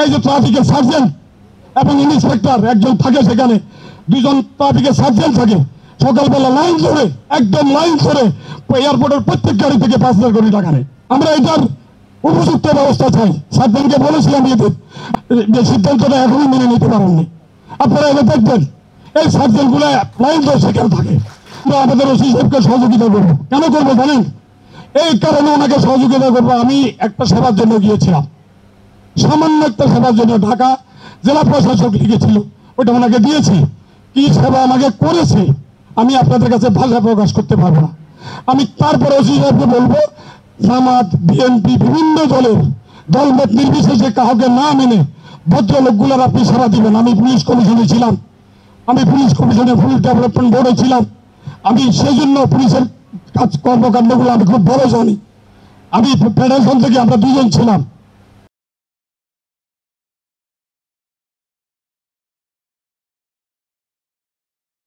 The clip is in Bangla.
এই যে ট্রাফিকের সার্জেন্ট এবং ইন্সপেক্টর একজন থাকে, সেখানে দুজন ট্রাফিকের সার্জেন্ট থাকে, সকালবেলা লাইন ধরে একদম লাইন ধরে এয়ারপোর্টের প্রত্যেক গাড়ি থেকে 5,000 কোটি টাকা নেয়। আমরা এটার উপযুক্ত ব্যবস্থা চাই। সার্জেন্টকে বলেছিলাম যে সিদ্ধান্তটা এখনই মেনে নিতে পারেননি। আপনারা এবার দেখবেন এই সার্জেন্ট গুলো লাইন ধরে সেখানে থাকে। আমরা আমাদের ওসি সাহেবকে সহযোগিতা করবো। কেন করবো জানেন? এই কারণে ওনাকে সহযোগিতা করবো। আমি একটা সেবার জন্য গিয়েছিলাম, সামান্য একটা সেবার জন্য ঢাকা জেলা প্রশাসক লিখেছিল, ওটা ওনাকে দিয়েছি। কি সেবা আমাকে করেছে আমি আপনাদের কাছে ভাষা প্রকাশ করতে পারবো না। আমি তারপরে ওসি সাহেবকে বলবো, জামাত বিএনপি বিভিন্ন দলের দলমত নির্বিশেষে কাউকে না মেনে ভদ্রলোকগুলোর আপনি সেবা দিবেন। আমি পুলিশ কমিশনে ছিলাম, আমি পুলিশ কমিশনের পুলিশ ডেভেলপমেন্ট বোর্ডে ছিলাম। আমি সেই জন্য পুলিশের কাজ কর্মকাণ্ডগুলো আমি খুব ভালো জানি। আমি ফেডারেশন থেকে আমরা দুজন ছিলাম।